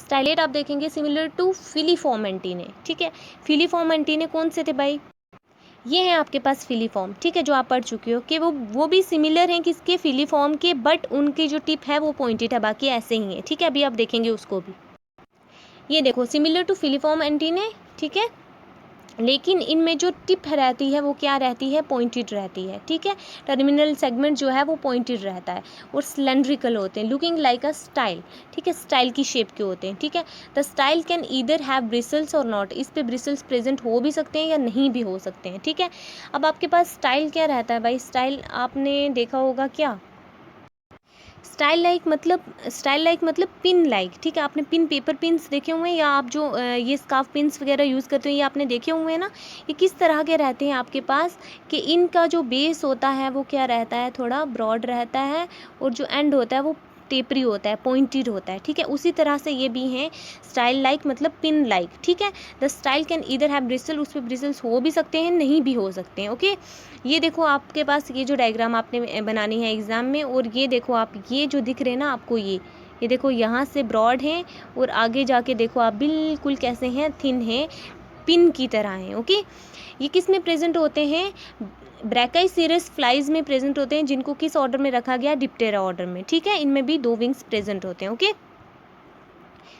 Stylet आप देखेंगे similar to filiform antennae, ठीक है। फिलीफॉर्म एंटीने कौन से थे भाई, ये हैं आपके पास फिलीफॉर्म, ठीक है, जो आप पढ़ चुके हो कि वो भी सिमिलर हैं किसके, फिलीफॉर्म के, बट उनकी जो टिप है वो पॉइंटेड है, बाकी ऐसे ही है, ठीक है। अभी आप देखेंगे उसको भी, ये देखो सिमिलर टू फिलीफॉर्म एंटीने, ठीक है, लेकिन इनमें जो टिप रहती है वो क्या रहती है, पॉइंटेड रहती है, ठीक है। टर्मिनल सेगमेंट जो है वो पॉइंटेड रहता है और सिलेंड्रिकल होते हैं, लुकिंग लाइक अ स्टाइल, ठीक है, स्टाइल की शेप के होते हैं, ठीक है। The style can either have bristles और नॉट, इस पे ब्रिसल्स प्रेजेंट हो भी सकते हैं या नहीं भी हो सकते हैं, ठीक है। अब आपके पास स्टाइल क्या रहता है भाई, स्टाइल आपने देखा होगा क्या, स्टाइल लाइक मतलब पिन लाइक, ठीक है। आपने पिन, पेपर पिन्स देखे हुए हैं, या आप जो ये स्कार्फ पिन्स वगैरह यूज़ करते हो ये आपने देखे हुए हैं ना, ये किस तरह के रहते हैं आपके पास, कि इनका जो बेस होता है वो क्या रहता है, थोड़ा ब्रॉड रहता है, और जो एंड होता है वो टेपरी होता है, पॉइंटेड होता है, ठीक है। उसी तरह से ये भी हैं स्टाइल लाइक मतलब पिन लाइक, ठीक है। The style can either have bristle, उस पर ब्रिसल्स हो भी सकते हैं नहीं भी हो सकते हैं, ओके। ये देखो आपके पास ये जो डायग्राम आपने बनानी है एग्ज़ाम में, और ये देखो आप ये जो दिख रहे हैं ना आपको, ये देखो यहाँ से ब्रॉड हैं और आगे जाके देखो आप बिल्कुल कैसे हैं, थिन हैं, पिन की तरह हैं, ओके। ये किस में प्रेजेंट होते हैं, ब्रैकाइसेरस फ्लाइज में प्रेजेंट होते हैं, जिनको किस ऑर्डर में रखा गया, डिप्टेरा ऑर्डर में, ठीक है। इनमें भी 2 विंग्स प्रेजेंट होते हैं, ओके।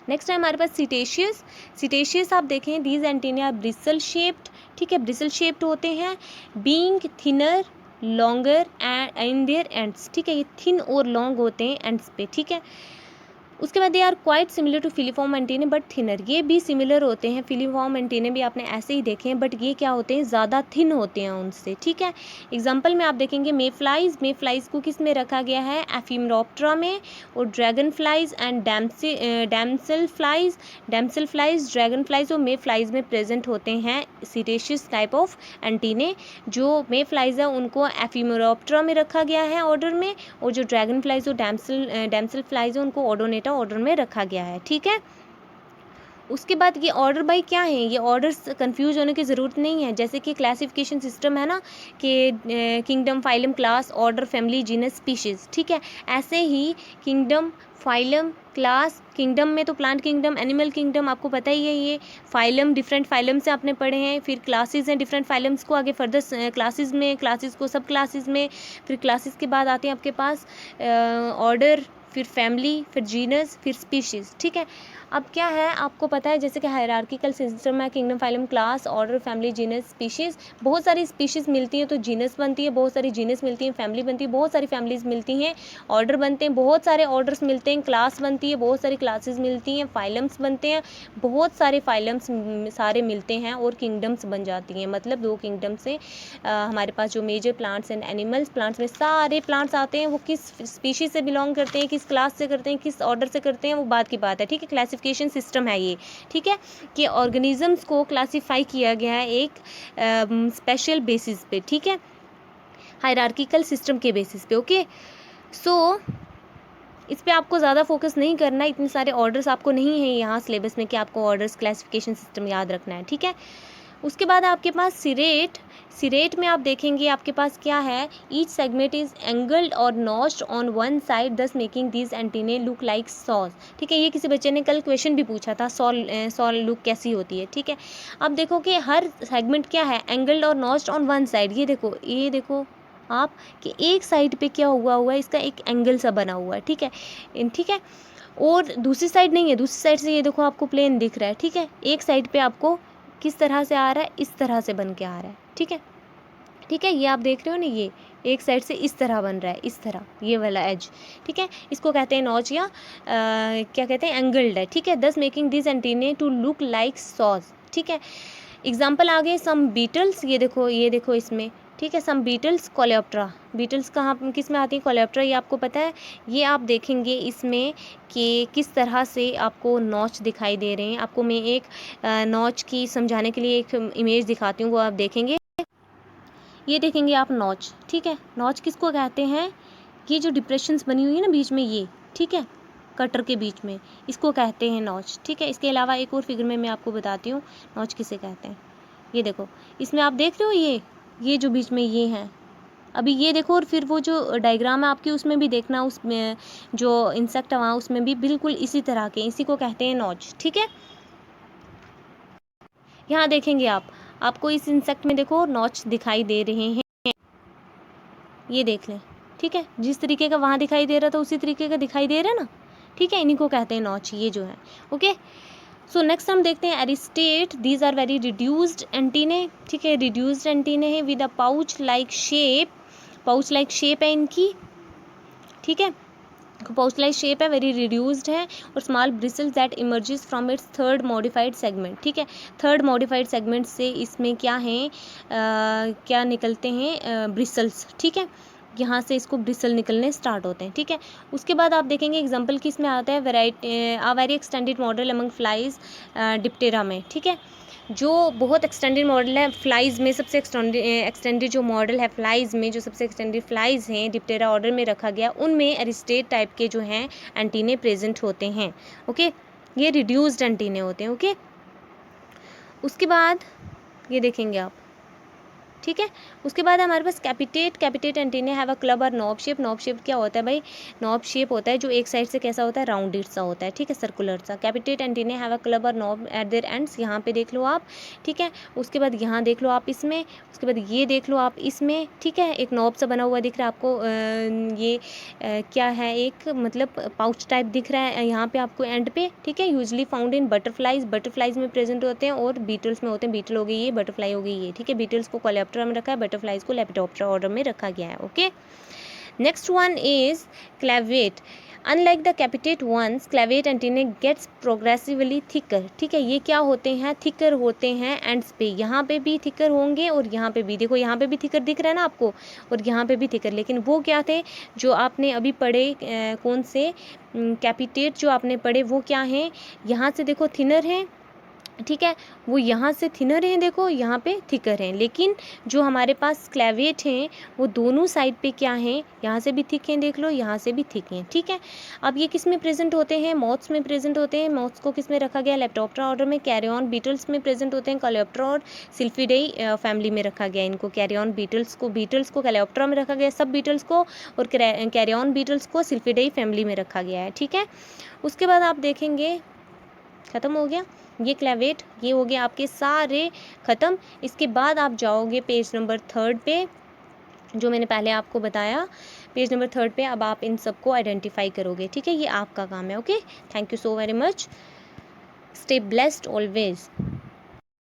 नेक्स्ट है हमारे पास सीटेशियस। सीटेशियस आप देखें, these antenna are bristle shaped, ठीक है, ब्रिसल शेप्ड होते हैं, being thinner longer and in their ends, ठीक है, ये थिन और लॉन्ग होते हैं एंड्स पे, ठीक है। उसके बाद they are quite similar to filiform antennae but thinner, ये भी सिमिलर होते हैं, फिलीफॉर्म एंटीने भी आपने ऐसे ही देखे हैं, बट ये क्या होते हैं, ज़्यादा थिन होते हैं उनसे, ठीक है। एग्जाम्पल में आप देखेंगे मे फ्लाइज को किस में रखा गया है, एफिमरोप्टरा में, और dragonflies and damselflies dragonflies और मे फ्लाइज में प्रेजेंट होते हैं सीटेशियस टाइप ऑफ एंटीने। जो मे फ्लाइज है उनको एफिमरोप्टरा में रखा गया है ऑर्डर में, और जो ड्रैगन फ्लाइज और डैमसेल फ्लाइज है उनको ऑर्डोनेटा ऑर्डर में रखा गया है, ठीक है। उसके बाद ये ऑर्डर बाई क्या है, ये ऑर्डर्स कंफ्यूज होने की ज़रूरत नहीं है, जैसे कि क्लासिफिकेशन सिस्टम है ना, कि kingdom, phylum, class, order, family, genus, species, ठीक है। ऐसे ही किंगडम, फाइलम, क्लास, किंगडम में तो प्लांट किंगडम, एनिमल किंगडम आपको पता ही है, ये फाइलम डिफरेंट फाइलम से आपने पढ़े हैं, फिर क्लासेस हैं डिफरेंट फाइलम्स को, आगे फर्दर क्लासेस में, क्लासेस को सब क्लासेस में, फिर क्लासेस के बाद आते हैं आपके पास ऑर्डर, फिर फैमिली, फिर जीनस, फिर स्पीशीज़, ठीक है। अब क्या है आपको पता है, जैसे कि हायरार्किकल सिस्टम है, kingdom, phylum, class, order, family, genus, species, बहुत सारी स्पीशीज़ मिलती हैं तो जीनस बनती है, बहुत सारी जीनस मिलती हैं, फैमिली बनती है, बहुत सारी फैमिलीज़ मिलती हैं, ऑर्डर बनते हैं, बहुत सारे ऑर्डर्स मिलते हैं, क्लास बनती है, बहुत सारी क्लासेस मिलती हैं, फाइलम्स बनते हैं, बहुत सारे फाइलम्स सारे मिलते हैं, और किंगडम्स बन जाती हैं, मतलब 2 किंगडम से हमारे पास जो major plants and animals, plants में सारे प्लांट्स आते हैं, वो किस स्पीशीज़ से बिलोंग करते हैं, किस क्लास से करते हैं, किस ऑर्डर से करते हैं, वो बात की बात है, ठीक है। क्लासिफिकेशन सिस्टम है ये, ठीक है, कि ऑर्गेनिजम्स को क्लासीफाई किया गया है एक स्पेशल बेसिस पे, ठीक है, हायरार्किकल सिस्टम के बेसिस पे, ओके। सो इस पे आपको ज़्यादा फोकस नहीं करना है, इतने सारे ऑर्डर्स आपको नहीं है यहाँ सिलेबस में कि आपको ऑर्डर्स क्लासिफिकेशन सिस्टम याद रखना है, ठीक है। उसके बाद आपके पास सिरेट में आप देखेंगे आपके पास क्या है, ईच सेगमेंट इज एंगल्ड और नॉच्ड ऑन वन साइड दस making these antennae look like saws, ठीक है। ये किसी बच्चे ने कल क्वेश्चन भी पूछा था, सॉल लुक कैसी होती है, ठीक है। अब देखो कि हर सेगमेंट क्या है, एंगल्ड और नॉच्ड ऑन वन साइड, ये देखो आप कि एक साइड पे क्या हुआ है, इसका एक एंगल सा बना हुआ है, ठीक है, ठीक है। और दूसरी साइड नहीं है, दूसरी साइड से ये देखो आपको प्लेन दिख रहा है, ठीक है। एक साइड पे आपको किस तरह से आ रहा है, इस तरह से बन के आ रहा है, ठीक है, ठीक है। ये आप देख रहे हो ना, ये एक साइड से इस तरह बन रहा है, इस तरह ये वाला एज, ठीक है। इसको कहते हैं नॉच, या क्या कहते हैं, एंगल्ड है, ठीक है। Thus making this antennae to look like saws, ठीक है। एग्जाम्पल आ गए सम बीटल्स, ये देखो इसमें, ठीक है। सम बीटल्स, कोलेप्ट्रा, बीटल्स कहाँ किस में आती है, कोलेप्ट्रा, ये आपको पता है। ये आप देखेंगे इसमें कि किस तरह से आपको नॉच दिखाई दे रहे हैं। आपको मैं एक नॉच की समझाने के लिए एक इमेज दिखाती हूँ, वो आप देखेंगे। ये देखेंगे आप नॉच, ठीक है। नॉच किसको कहते हैं, ये जो डिप्रेशंस बनी हुई है ना बीच में, ये, ठीक है, कटर के बीच में, इसको कहते हैं नॉच, ठीक है। इसके अलावा एक और फिगर में मैं आपको बताती हूँ नॉच किसे कहते हैं। ये देखो इसमें आप देख रहे हो, ये जो बीच में ये हैं, अभी ये देखो, और फिर वो जो डायग्राम है आपकी उसमें भी देखना, उसमें जो इंसेक्ट है वहाँ उसमें भी बिल्कुल इसी तरह के, इसी को कहते हैं नॉच। ठीक है, यहाँ देखेंगे आपको इस इंसेक्ट में देखो नॉच दिखाई दे रहे हैं, ये देख लें। ठीक है, जिस तरीके का वहाँ दिखाई दे रहा था उसी तरीके का दिखाई दे रहा है ना। ठीक है, इन्हीं को कहते हैं नॉच, ये जो है। ओके, सो नेक्स्ट हम देखते हैं aristate. These are very reduced antennae. ठीक है, रिड्यूस्ड एंटीने हैं with a pouch like shape, pouch like shape है इनकी। ठीक है, पाउच लाइक शेप है, वेरी रिड्यूस्ड है, और small bristles that emerges from its third modified segment. ठीक है, थर्ड मॉडिफाइड सेगमेंट से इसमें क्या है, क्या निकलते हैं, ब्रिसल्स। ठीक है, यहाँ से इसको ब्रिसल निकलने स्टार्ट होते हैं। ठीक है, उसके बाद आप देखेंगे एग्जाम्पल किस में आता है, very extended model among flies, Diptera में। ठीक है, जो बहुत एक्सटेंडेड मॉडल है फ्लाइज में, सबसे एक्सटेंडेड जो मॉडल है फ्लाइज में, जो सबसे एक्सटेंडेड फ्लाइज हैं डिप्टेरा ऑर्डर में रखा गया, उनमें एरिस्टेट टाइप के जो हैं एंटीने प्रेजेंट होते हैं। ओके, ये रिड्यूस्ड एंटीने होते हैं। ओके, उसके बाद ये देखेंगे आप। ठीक है, उसके बाद हमारे पास capitate antennae have a club और नॉब शेप। नॉब शेप क्या होता है भाई, नॉब शेप होता है जो एक साइड से कैसा होता है, राउंडेड सा होता है। ठीक है, सर्कुलर सा। कैपिटेट एंटीने हैव अ क्लब और नॉब एट देयर एंड्स, यहाँ पे देख लो आप। ठीक है, उसके बाद यहाँ देख लो आप इसमें, उसके बाद ये देख लो आप इसमें। ठीक है, एक नॉब सा बना हुआ दिख रहा है आपको, ये क्या है, एक मतलब पाउच टाइप दिख रहा है यहाँ पे आपको एंड पे। ठीक है, यूजली फाउंड इन बटरफ्लाइज में प्रेजेंट होते हैं और बीटल्स में होते हैं। बीटल हो गई ये, बटरफ्लाई हो गई ये। ठीक है, बीटल्स को कोलेप्टरा में रखा है, बटरफ्लाइज को लेपिडोप्टेरा ऑर्डर में रखा गया है। Okay, next one is clavate. Unlike the capitate ones, clavate antennae gets progressively thicker. ठीक है, ये क्या होते हैं, थिकर होते हैं एंड्स पे। यहाँ पे भी थिकर होंगे और यहाँ पे भी, देखो यहाँ पे भी थिकर दिख रहा है ना आपको, और यहाँ पे भी थिकर। लेकिन वो क्या थे जो आपने अभी पढ़े, कौन से कैपिटेट जो आपने पढ़े वो क्या हैं, यहाँ से देखो थिनर हैं। ठीक है, वो यहाँ से थिनर हैं, देखो यहाँ पे थिकर हैं। लेकिन जो हमारे पास क्लेवेट हैं वो दोनों साइड पे क्या हैं, यहाँ से भी थिक हैं, देख लो यहाँ से भी थिक हैं। ठीक है, अब ये किस में प्रेजेंट होते हैं, मॉथ्स में प्रेजेंट होते हैं। मॉथ्स को किस में रखा गया, लेपिडोप्टेरा ऑर्डर में। कैरियन बीटल्स में प्रेजेंट होते हैं, कोलेप्टरा और सिल्फिडेई फैमिली में रखा गया इनको। कैरियन बीटल्स को कोलेप्टरा में रखा गया, सब बीटल्स को, और कैरियन बीटल्स को सिल्फिडेई फैमिली में रखा गया है। ठीक है, उसके बाद आप देखेंगे, ख़त्म हो गया ये क्लेवेट, ये हो गया आपके सारे ख़त्म। इसके बाद आप जाओगे पेज नंबर 3 पे, जो मैंने पहले आपको बताया, पेज नंबर 3 पे अब आप इन सबको आइडेंटिफाई करोगे। ठीक है, ये आपका काम है। Okay, thank you so very much, stay blessed always.